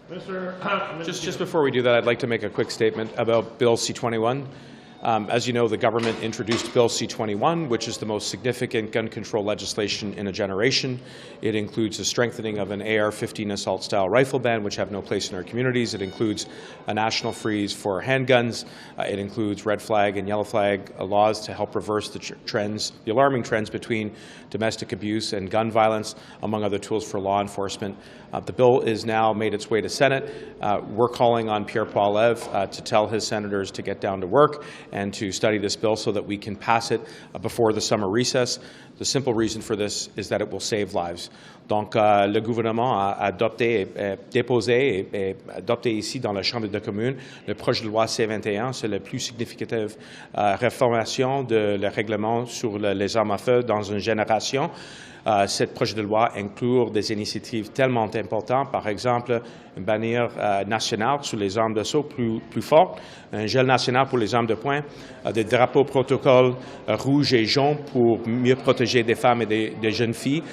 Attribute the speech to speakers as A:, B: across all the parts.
A: Just before we do that, I'd like to make a quick statement about Bill C-21. As you know, the government introduced Bill C-21, which is the most significant gun control legislation in a generation. It includes a strengthening of an AR-15 assault-style rifle ban, which have no place in our communities. It includes a national freeze for handguns. It includes red flag and yellow flag laws to help reverse the alarming trends between domestic abuse and gun violence, among other tools for law enforcement. The bill is now made its way to Senate. We're calling on Pierre Poilievre to tell his senators to get down to work and to study this bill so that we can pass it before the summer recess. The simple reason for this is that it will save lives. Donc, le gouvernement a déposé et adopté ici dans la Chambre des communes le projet de loi C-21. C'est la plus significative réformation de le règlement sur les armes à feu dans une génération. Ce projet de loi inclut des initiatives tellement importantes, par exemple une bannière nationale sur les armes d'assaut plus forte, un gel national pour les armes de poing, des drapeaux protocoles rouges et jaunes pour mieux protéger des femmes et des jeunes filles.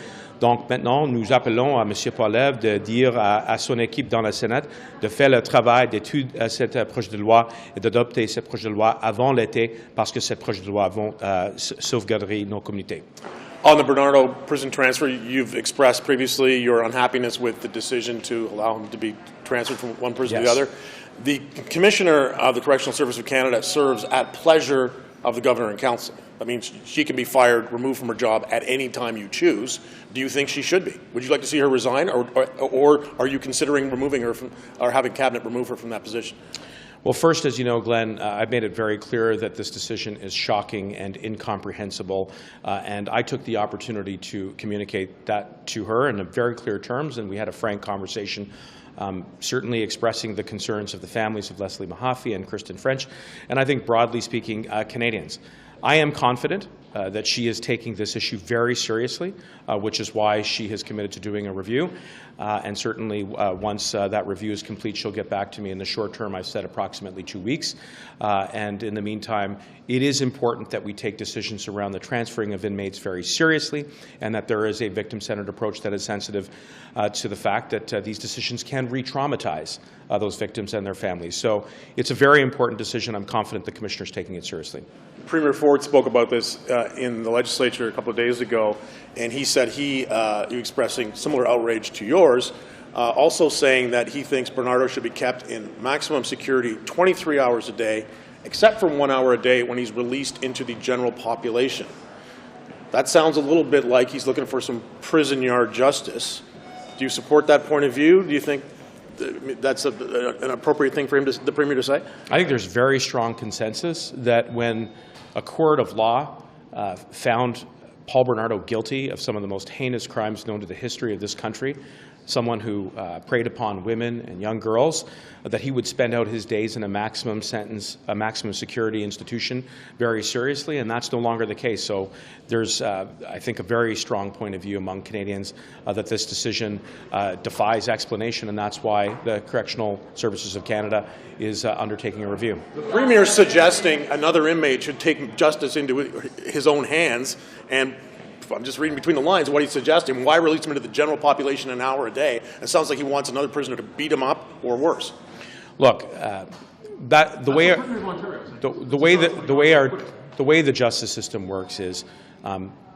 A: Donc maintenant, nous appelons à M. Poilievre de dire à son équipe dans le Sénat de faire le travail d'étude à ce projet de loi et d'adopter ce projet de loi avant l'été parce que ce projet de loi va sauvegarder nos communautés.
B: On the Bernardo prison transfer, you've expressed previously your unhappiness with the decision to allow him to be transferred from one prison to the other. The Commissioner of the Correctional Service of Canada serves at pleasure of the Governor and Council. That means she can be fired, removed from her job at any time you choose. Do you think she should be? Would you like to see her resign, or are you considering removing her from, or having Cabinet remove her from that position?
A: Well, first, as you know, Glenn, I've made it very clear that this decision is shocking and incomprehensible, and I took the opportunity to communicate that to her in very clear terms, and we had a frank conversation, certainly expressing the concerns of the families of Leslie Mahaffey and Kristen French, and I think broadly speaking, Canadians. I am confident that she is taking this issue very seriously, which is why she has committed to doing a review. And certainly once that review is complete, she'll get back to me. In the short term, I've said approximately 2 weeks. And in the meantime, it is important that we take decisions around the transferring of inmates very seriously, and that there is a victim-centered approach that is sensitive to the fact that these decisions can re-traumatize those victims and their families. So it's a very important decision. I'm confident the Commissioner is taking it seriously.
B: Premier Ford spoke about this in the legislature a couple of days ago, and he said you're expressing similar outrage to yours, also saying that he thinks Bernardo should be kept in maximum security 23 hours a day, except for 1 hour a day when he's released into the general population. That sounds a little bit like he's looking for some prison yard justice. Do you support that point of view? Do you think that's an appropriate thing for the Premier to say?
A: I think there's very strong consensus that when a court of law found Paul Bernardo guilty of some of the most heinous crimes known to the history of this country, someone who preyed upon women and young girls, that he would spend out his days in a maximum sentence, a maximum security institution very seriously, and that's no longer the case. So there's, I think, a very strong point of view among Canadians that this decision defies explanation, and that's why the Correctional Services of Canada is undertaking a review.
B: The Premier is suggesting another inmate should take justice into his own hands, and I'm just reading between the lines what he's suggesting. Why release him into the general population an hour a day? It sounds like he wants another prisoner to beat him up or worse.
A: Look, the way the justice system works is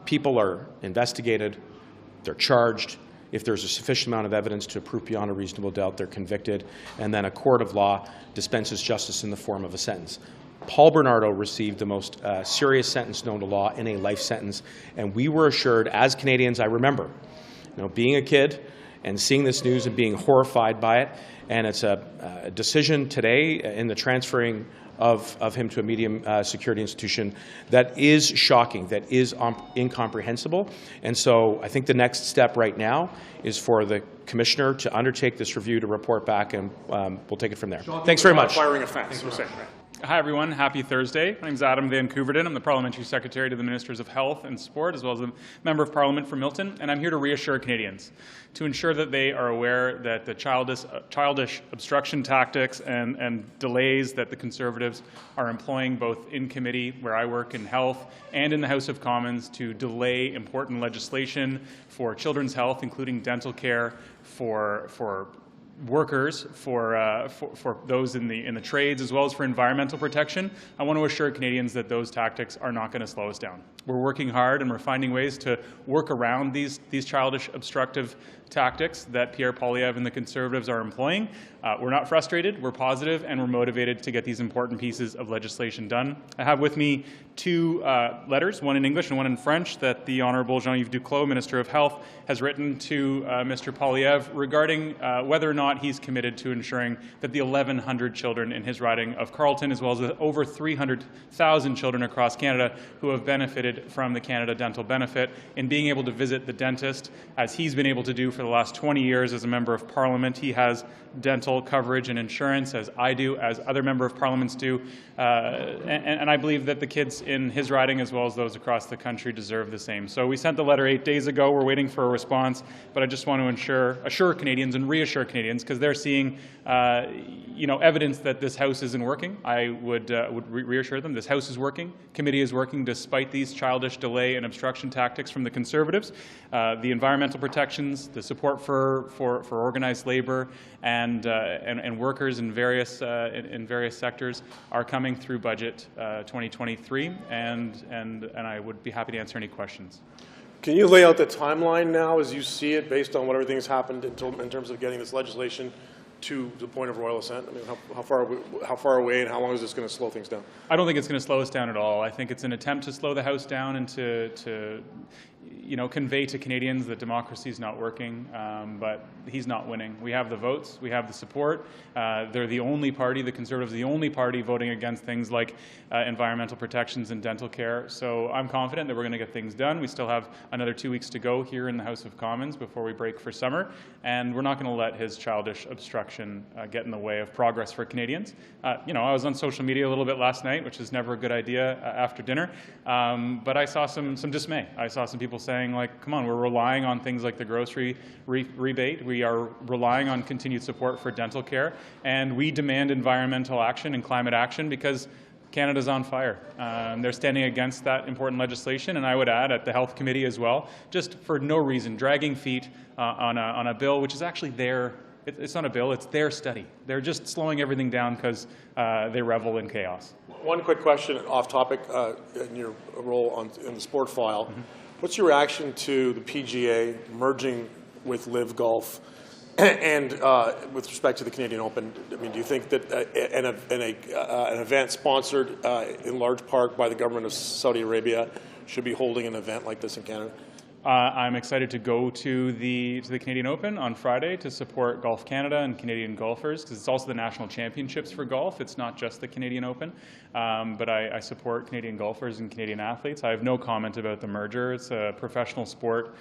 A: people are investigated, they're charged. If there's a sufficient amount of evidence to prove beyond a reasonable doubt, they're convicted, and then a court of law dispenses justice in the form of a sentence. Paul Bernardo received the most serious sentence known to law in a life sentence, and we were assured, as Canadians, I remember, being a kid and seeing this news and being horrified by it, and it's a decision today in the transferring of him to a medium security institution that is shocking, that is incomprehensible. And so I think the next step right now is for the Commissioner to undertake this review, to report back, and we'll take it from there. Thanks very much.
B: Firing offense.
C: Hi, everyone. Happy Thursday. My name is Adam Van Koeverden. I'm the Parliamentary Secretary to the Ministers of Health and Sport, as well as a Member of Parliament for Milton, and I'm here to reassure Canadians, to ensure that they are aware that the childish obstruction tactics and delays that the Conservatives are employing both in committee, where I work in health, and in the House of Commons to delay important legislation for children's health, including dental care, for workers, for those in the trades, as well as for environmental protection, I want to assure Canadians that those tactics are not going to slow us down. We're working hard and we're finding ways to work around these childish obstructive tactics that Pierre Poilievre and the Conservatives are employing. We're not frustrated, we're positive, and we're motivated to get these important pieces of legislation done. I have with me two letters, one in English and one in French, that the Honourable Jean-Yves Duclos, Minister of Health, has written to Mr. Poilievre regarding whether or not he's committed to ensuring that the 1,100 children in his riding of Carleton, as well as the over 300,000 children across Canada who have benefited from the Canada Dental Benefit, in being able to visit the dentist, as he's been able to do for the last 20 years as a Member of Parliament. He has dental coverage and insurance, as I do, as other Member of Parliaments do, and I believe that the kids in his riding, as well as those across the country, deserve the same. So we sent the letter 8 days ago. We're waiting for a response, but I just want to assure Canadians and reassure Canadians, because they're seeing evidence that this House isn't working. I would reassure them this House is working. Committee is working despite these childish delay and obstruction tactics from the Conservatives. The environmental protections, the support for organized labour, and workers in various sectors are coming through Budget 2023, and I would be happy to answer any questions.
B: Can you lay out the timeline now as you see it, based on what everything has happened in terms of getting this legislation to the point of royal assent? I mean, how far away and how long is this going to slow things down?
C: I don't think it's going to slow us down at all. I think it's an attempt to slow the House down and to convey to Canadians that democracy is not working, but he's not winning. We have the votes, we have the support. They're the only party, the Conservatives, the only party voting against things like environmental protections and dental care. So I'm confident that we're going to get things done. We still have another 2 weeks to go here in the House of Commons before we break for summer, and we're not going to let his childish obstruction get in the way of progress for Canadians. I was on social media a little bit last night, which is never a good idea after dinner, but I saw some dismay. I saw some people saying, like, come on, we're relying on things like the grocery rebate. We are relying on continued support for dental care, and we demand environmental action and climate action because Canada's on fire. They're standing against that important legislation, and I would add at the Health Committee as well, just for no reason, dragging feet on a bill which is actually their. It's not a bill, it's their study. They're just slowing everything down because they revel in chaos.
B: One quick question off topic in your role in the sport file. Mm-hmm. What's your reaction to the PGA merging with Live Golf and with respect to the Canadian Open? I mean, do you think that an event sponsored in large part by the government of Saudi Arabia should be holding an event like this in Canada?
C: I'm excited to go to the Canadian Open on Friday to support Golf Canada and Canadian golfers, because it's also the national championships for golf. It's not just the Canadian Open, but I support Canadian golfers and Canadian athletes. I have no comment about the merger. It's a professional sport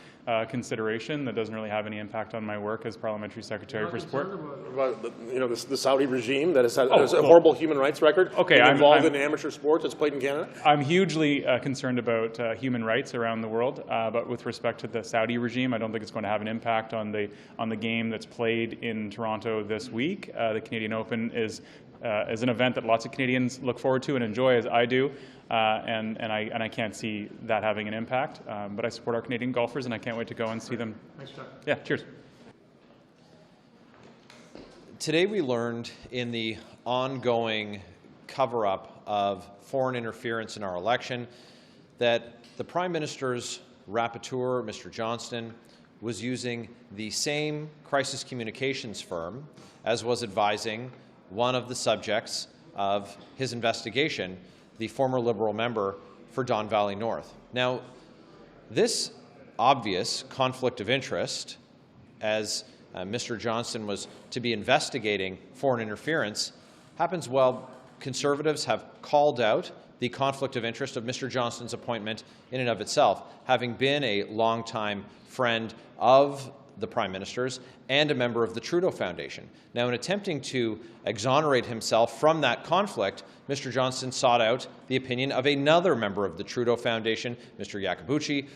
C: consideration that doesn't really have any impact on my work as Parliamentary Secretary for Sport.
B: About the Saudi regime that has had a horrible human rights record.
C: Okay,
B: I'm involved in amateur sports that's played in Canada.
C: I'm hugely concerned about human rights around the world, but with respect to the Saudi regime, I don't think it's going to have an impact on the game that's played in Toronto this week. The Canadian Open is an event that lots of Canadians look forward to and enjoy, as I do, and I can't see that having an impact. But I support our Canadian golfers, and I can't wait to go and see them.
B: Thanks, Chuck.
C: Yeah, cheers.
D: Today we learned in the ongoing cover-up of foreign interference in our election that the Prime Minister's rapporteur, Mr. Johnston, was using the same crisis communications firm as was advising one of the subjects of his investigation, the former Liberal member for Don Valley North. Now, this obvious conflict of interest, as Mr. Johnston was to be investigating foreign interference, happens while Conservatives have called out the conflict of interest of Mr. Johnston's appointment in and of itself, having been a longtime friend of the Prime Minister's and a member of the Trudeau Foundation. Now, in attempting to exonerate himself from that conflict, Mr. Johnston sought out the opinion of another member of the Trudeau Foundation, Mr. Iacobucci,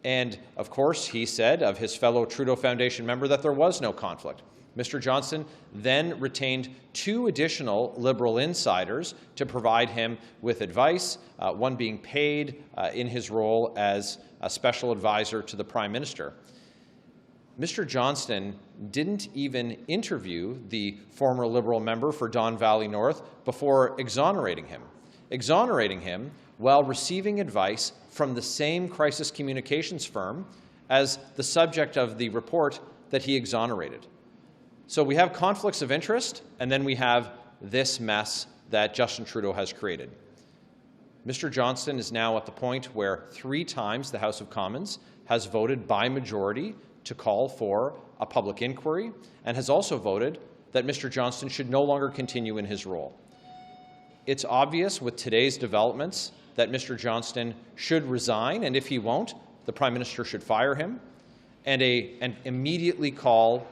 D: and, of course, he said of his fellow Trudeau Foundation member that there was no conflict. Mr. Johnston then retained 2 additional Liberal insiders to provide him with advice, one being paid in his role as a special advisor to the Prime Minister. Mr. Johnston didn't even interview the former Liberal member for Don Valley North before exonerating him while receiving advice from the same crisis communications firm as the subject of the report that he exonerated. So we have conflicts of interest, and then we have this mess that Justin Trudeau has created. Mr. Johnston is now at the point where 3 times the House of Commons has voted by majority to call for a public inquiry, and has also voted that Mr. Johnston should no longer continue in his role. It's obvious with today's developments that Mr. Johnston should resign, and if he won't, the Prime Minister should fire him and immediately call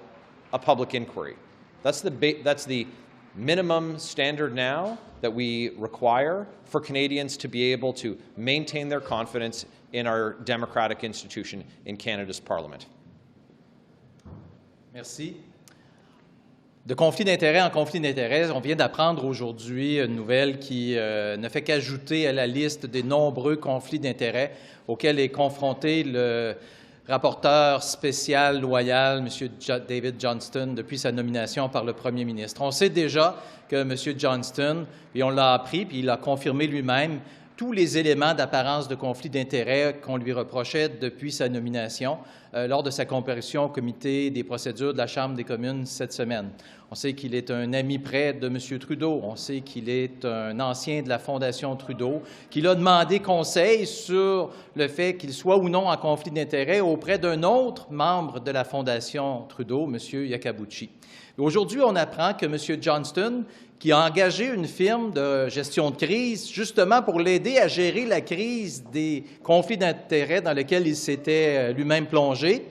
D: a public inquiry. That's the minimum standard now that we require for Canadians to be able to maintain their confidence in our democratic institution in Canada's Parliament.
E: Merci. De conflit d'intérêts en conflit d'intérêts, on vient d'apprendre aujourd'hui une nouvelle qui ne fait qu'ajouter à la liste des nombreux conflits d'intérêts auxquels est confronté le rapporteur spécial loyal, M. David Johnston, depuis sa nomination par le premier ministre. On sait déjà que M. Johnston, et on l'a appris, puis il a confirmé lui-même, tous les éléments d'apparence de conflit d'intérêts qu'on lui reprochait depuis sa nomination lors de sa comparution au comité des procédures de la Chambre des communes cette semaine. On sait qu'il est un ami près de M. Trudeau. On sait qu'il est un ancien de la Fondation Trudeau, qu'il a demandé conseil sur le fait qu'il soit ou non en conflit d'intérêts auprès d'un autre membre de la Fondation Trudeau, M. Yakabuchi. Aujourd'hui, on apprend que M. Johnston, qui a engagé une firme de gestion de crise justement pour l'aider à gérer la crise des conflits d'intérêts dans lesquels il s'était lui-même plongé.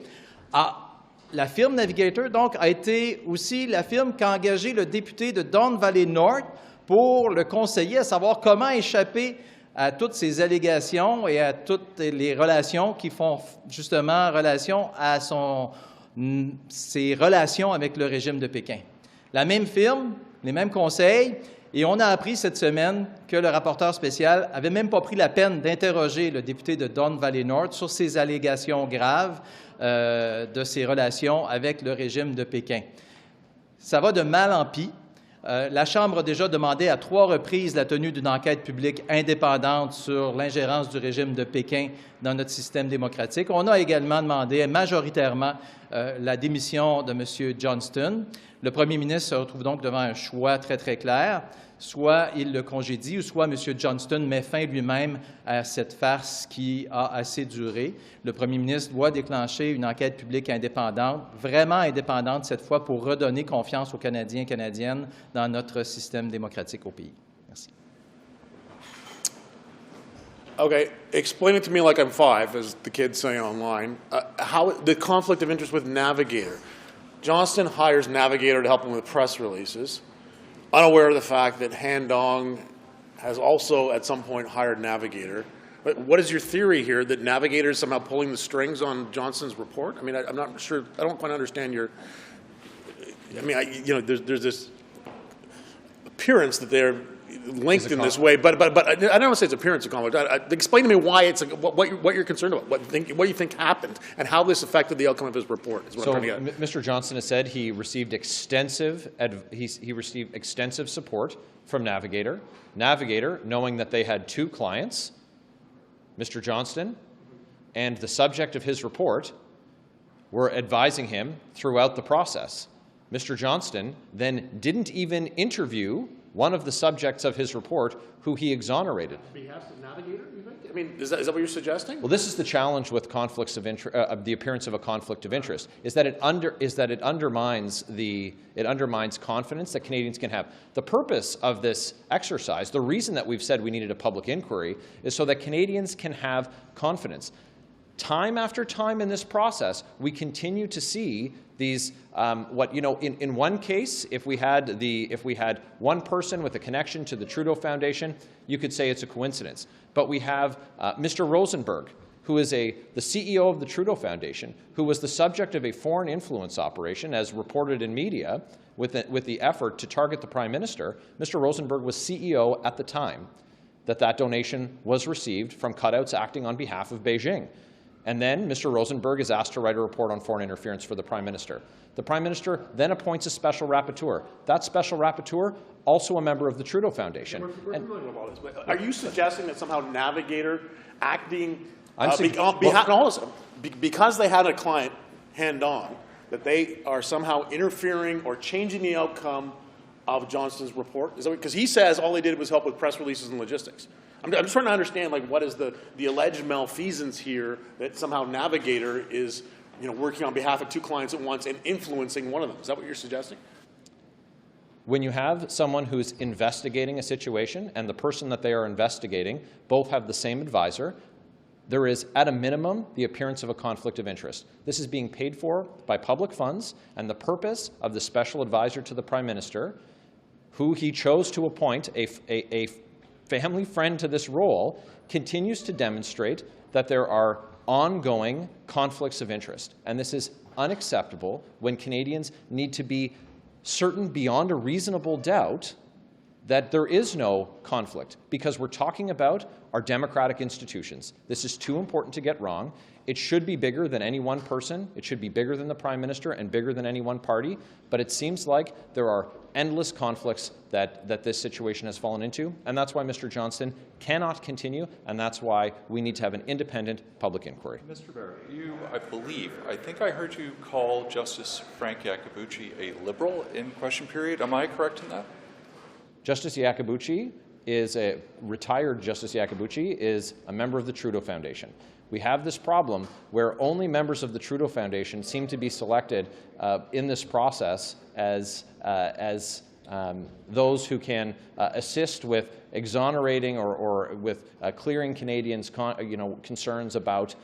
E: La firme Navigator, donc, a été aussi la firme qui a engagé le député de Don Valley North pour le conseiller à savoir comment échapper à toutes ces allégations et à toutes les relations qui font justement relation à ses relations avec le régime de Pékin. La même firme, les mêmes conseils, et on a appris cette semaine que le rapporteur spécial n'avait même pas pris la peine d'interroger le député de Don Valley North sur ces allégations graves de ses relations avec le régime de Pékin. Ça va de mal en pis. La Chambre a déjà demandé à 3 reprises la tenue d'une enquête publique indépendante sur l'ingérence du régime de Pékin dans notre système démocratique. On a également demandé majoritairement la démission de M. Johnston. Le premier ministre se retrouve donc devant un choix très, très clair. Soit il le congédie, ou soit M. Johnston met fin lui-même à cette farce qui a assez duré. Le premier ministre doit déclencher une enquête publique indépendante, vraiment indépendante cette fois, pour redonner confiance aux Canadiens et Canadiennes dans notre système démocratique au pays. Merci.
B: Okay, explain it to me like I'm 5, as the kids say online. How the conflict of interest with Navigator. Johnston hires Navigator to help him with press releases, unaware of the fact that Han Dong has also at some point hired Navigator. But what is your theory here, that Navigator is somehow pulling the strings on Johnston's report? I mean, I'm not sure. I don't quite understand your. I mean, there's this appearance that they're linked in this way, but I don't want to say it's appearance of conflict. Explain to me why it's what you're concerned about, what you think happened, and how this affected the outcome of his report. Is what I'm trying to get.
D: Mr. Johnston has said he received extensive support from Navigator. Navigator, knowing that they had 2 clients, Mr. Johnston and the subject of his report, were advising him throughout the process. Mr. Johnston then didn't even interview one of the subjects of his report who he exonerated.
B: On behalf of Navigator, you think? I mean, is that what you're suggesting?
D: Well, this is the challenge with conflicts of interest, the appearance of a conflict of interest, is that it undermines confidence that Canadians can have. The purpose of this exercise, the reason that we've said we needed a public inquiry, is so that Canadians can have confidence. Time after time in this process, we continue to see these. In one case, if we had one person with a connection to the Trudeau Foundation, you could say it's a coincidence. But we have Mr. Rosenberg, who is the CEO of the Trudeau Foundation, who was the subject of a foreign influence operation, as reported in media, with the effort to target the Prime Minister. Mr. Rosenberg was CEO at the time that donation was received from cutouts acting on behalf of Beijing. And then Mr. Rosenberg is asked to write a report on foreign interference for the Prime Minister. The Prime Minister then appoints a special rapporteur. That special rapporteur, also a member of the Trudeau Foundation.
B: We're familiar with all this, but are you suggesting that somehow Navigator acting because they had a client hand-on, that they are somehow interfering or changing the outcome of Johnston's report? Is that because he says all they did was help with press releases and logistics? I'm just trying to understand, like, what is the alleged malfeasance here that somehow Navigator is, working on behalf of two clients at once and influencing one of them? Is that what you're suggesting?
D: When you have someone who's investigating a situation and the person that they are investigating both have the same advisor, there is, at a minimum, the appearance of a conflict of interest. This is being paid for by public funds, and the purpose of the special advisor to the Prime Minister, who he chose to appoint a family friend to this role, continues to demonstrate that there are ongoing conflicts of interest. And this is unacceptable when Canadians need to be certain beyond a reasonable doubt that there is no conflict, because we're talking about our democratic institutions. This is too important to get wrong. It should be bigger than any one person. It should be bigger than the Prime Minister and bigger than any one party. But it seems like there are endless conflicts that this situation has fallen into, and that's why Mr. Johnston cannot continue, and that's why we need to have an independent public inquiry.
F: Mr. Barrett, I think I heard you call Justice Frank Iacobucci a liberal in question period. Am I correct in that?
D: Justice Iacobucci is a retired Justice Iacobucci is a member of the Trudeau Foundation. We have this problem where only members of the Trudeau Foundation seem to be selected in this process as those who can assist with exonerating or with clearing Canadians' concerns about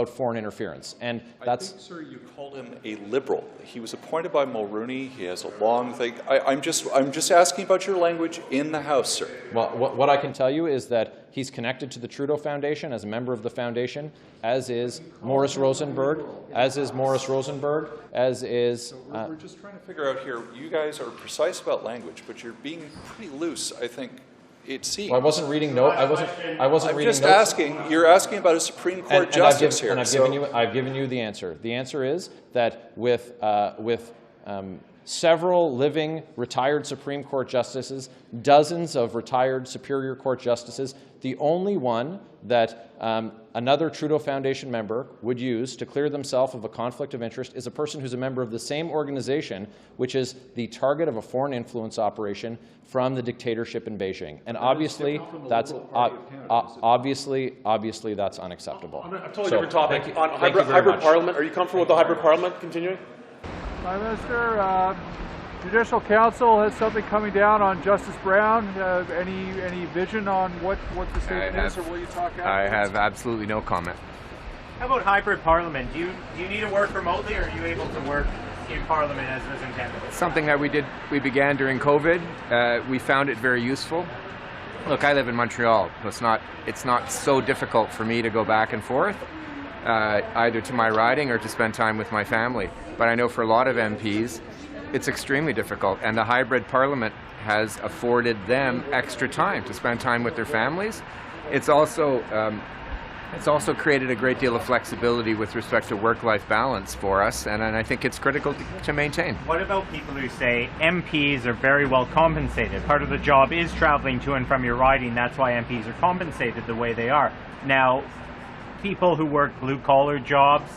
D: foreign interference. And that's.
F: I think, sir, you called him a liberal. He was appointed by Mulroney. He has a long thing. I'm just asking about your language in the House, sir.
D: Well, what I can tell you is that he's connected to the Trudeau Foundation as a member of the foundation, as is Morris Rosenberg, as is.
F: So we're just trying to figure out here. You guys are precise about language, but you're being pretty loose, I think. It seems.
D: Well, I wasn't reading notes. I wasn't
F: I'm
D: reading
F: just
D: notes.
F: asking. You're asking about a Supreme Court justice here.
D: And I've given you the answer. The answer is that with several living retired Supreme Court justices, dozens of retired Superior Court justices, the only one that another Trudeau Foundation member would use to clear themselves of a conflict of interest is a person who's a member of the same organization, which is the target of a foreign influence operation from the dictatorship in Beijing. And obviously, that's obviously that's unacceptable.
B: On a totally different topic. On hybrid parliament, are you comfortable with the hybrid parliament continuing?
G: Prime Minister, Judicial Council has something coming down on Justice Brown. Any vision on what the statement is, or will you talk after?
H: I have absolutely no comment.
I: How about hybrid parliament? Do you need to work remotely, or are you able to work in parliament as was intended?
H: Something that we began during COVID. We found it very useful. Look, I live in Montreal, so it's not so difficult for me to go back and forth, either to my riding or to spend time with my family. But I know for a lot of MPs, it's extremely difficult, and the hybrid parliament has afforded them extra time to spend time with their families. It's also created a great deal of flexibility with respect to work-life balance for us, and I think it's critical to maintain.
I: What about people who say MPs are very well compensated? Part of the job is traveling to and from your riding. That's why MPs are compensated the way they are. Now, people who work blue-collar jobs,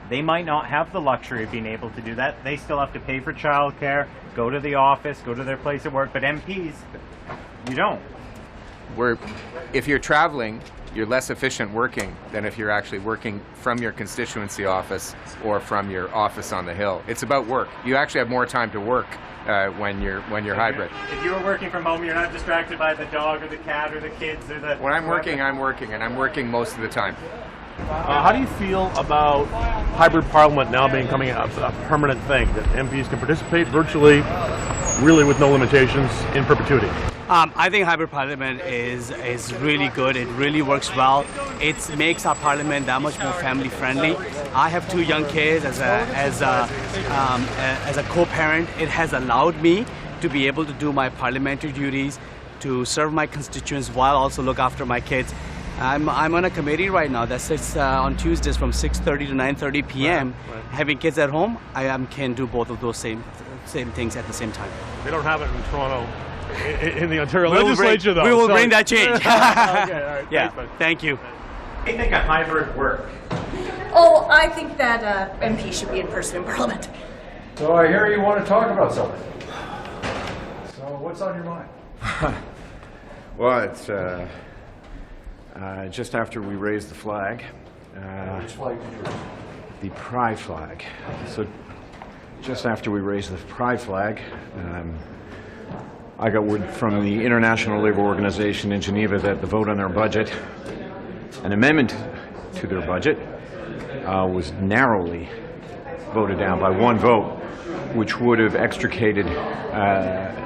I: they might not have the luxury of being able to do that. They still have to pay for childcare, go to the office, go to their place of work, but MPs, you don't.
H: If you're traveling, you're less efficient working than if you're actually working from your constituency office or from your office on the Hill. It's about work. You actually have more time to work when you're hybrid.
I: If you were working from home, you're not distracted by the dog or the cat or the kids or the...
H: When I'm working, and I'm working most of the time.
B: How do you feel about hybrid parliament now becoming a permanent thing, that MPs can participate virtually, really with no limitations, in perpetuity?
J: I think hybrid parliament is really good. It really works well. It makes our parliament that much more family friendly. I have 2 young kids. As a co-parent, it has allowed me to be able to do my parliamentary duties, to serve my constituents while also look after my kids. I'm on a committee right now that sits on Tuesdays from 6:30 to 9:30 p.m.
B: Right.
J: Having kids at home, I can do both of those same things at the same time.
B: They don't have it in Toronto, in the Ontario
J: We will
B: legislature, though.
J: We will
B: so-
J: bring that change.
B: Okay, all right.
J: Yeah,
B: Thanks, bud.
J: thank you.
I: I think a hybrid work.
K: Oh, I think that MP should be in person in Parliament.
G: So I hear you want to talk about something. So what's on your mind?
L: Well, it's just after we raised the flag.
G: Which flag did you raise?
L: The pride flag. So just after we raised the pride flag, I got word from the International Labour Organization in Geneva that the vote on their budget, an amendment to their budget, was narrowly voted down by one vote, which would have extricated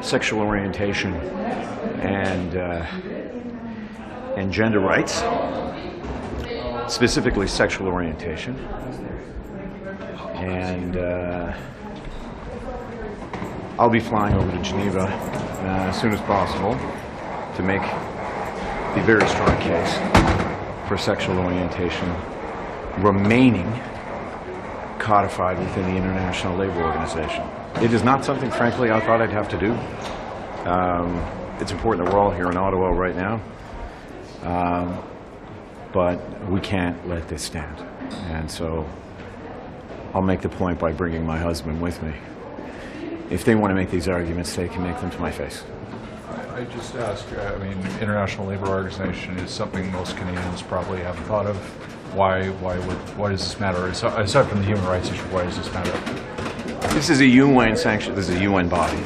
L: sexual orientation and gender rights, specifically sexual orientation. And I'll be flying over to Geneva as soon as possible to make the very strong case for sexual orientation remaining codified within the International Labour Organization. It is not something, frankly, I thought I'd have to do. It's important that we're all here in Ottawa right now, but we can't let this stand. And so I'll make the point by bringing my husband with me. If they want to make these arguments, they can make them to my face.
F: I just ask, I mean, International Labour Organization is something most Canadians probably haven't thought of. Why does this matter? Aside from the human rights issue, why does this matter?
L: This is a UN sanction. This is a UN body.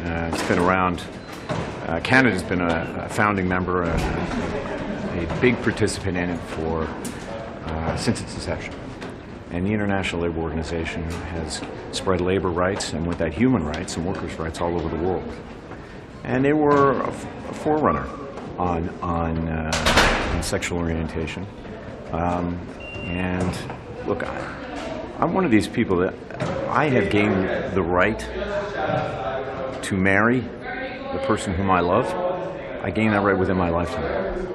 L: It's been around. Canada's been a founding member, a big participant in it for since its inception. And the International Labour Organization has spread labor rights, and with that human rights and workers' rights all over the world. And they were a forerunner on sexual orientation. And look, I'm one of these people that I have gained the right to marry the person whom I love. I gained that right within my lifetime.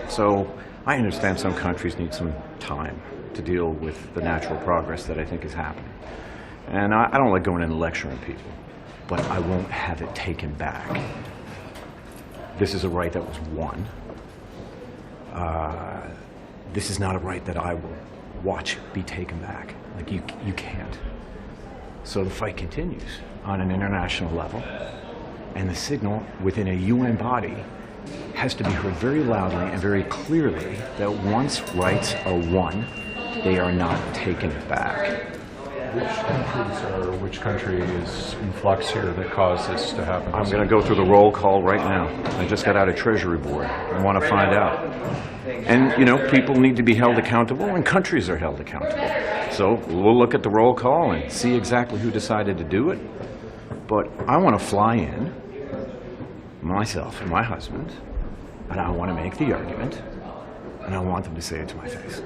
L: So I understand some countries need some time to deal with the natural progress that I think is happening. And I don't like going in and lecturing people, but I won't have it taken back. This is a right that was won. This is not a right that I will watch be taken back. Like, you can't. So the fight continues on an international level, and the signal within a UN body has to be heard very loudly and very clearly that once rights are won, they are not taken back.
F: Which country is in flux here that caused this to happen?
L: I'm going to go through the roll call right now. I just got out of Treasury Board. I want to find out. And, you know, people need to be held accountable, and countries are held accountable. So we'll look at the roll call and see exactly who decided to do it. But I want to fly in, myself and my husband, and I want to make the argument, and I want them to say it to my face.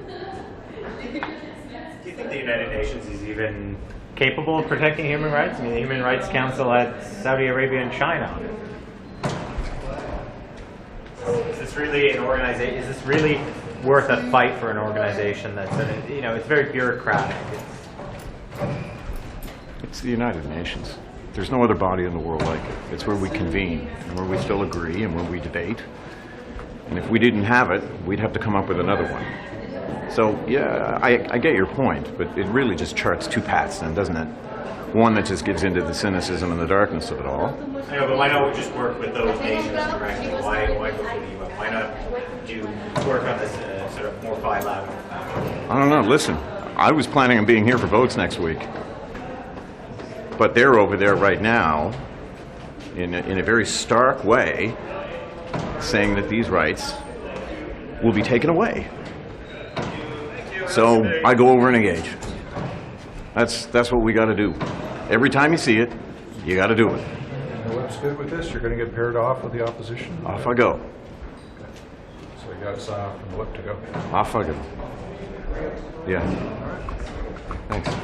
I: Do you think the United Nations is even capable of protecting human rights? I mean, the Human Rights Council had Saudi Arabia and China on it. Is this really an organization? Is this really worth a fight for an organization that's, you know, it's very bureaucratic?
L: It's the United Nations. There's no other body in the world like it. It's where we convene, and where we still agree, and where we debate. And if we didn't have it, we'd have to come up with another one. So, yeah, I get your point, but it really just charts two paths then, doesn't it? One that just gives into the cynicism and the darkness of it all.
I: I know, but why not just work with those nations directly? Why go to the UN? Why not do work on this sort of more bilateral?
L: I don't know. Listen, I was planning on being here for votes next week. But they're over there right now in a very stark way saying that these rights will be taken away. So I go over and engage. That's what we got to do. Every time you see it, you got to do it.
F: And what's good with this? You're going to get paired off with the opposition?
L: Off I go.
F: So you got to sign off from the whip to go.
L: Off I go. Yeah. Thanks.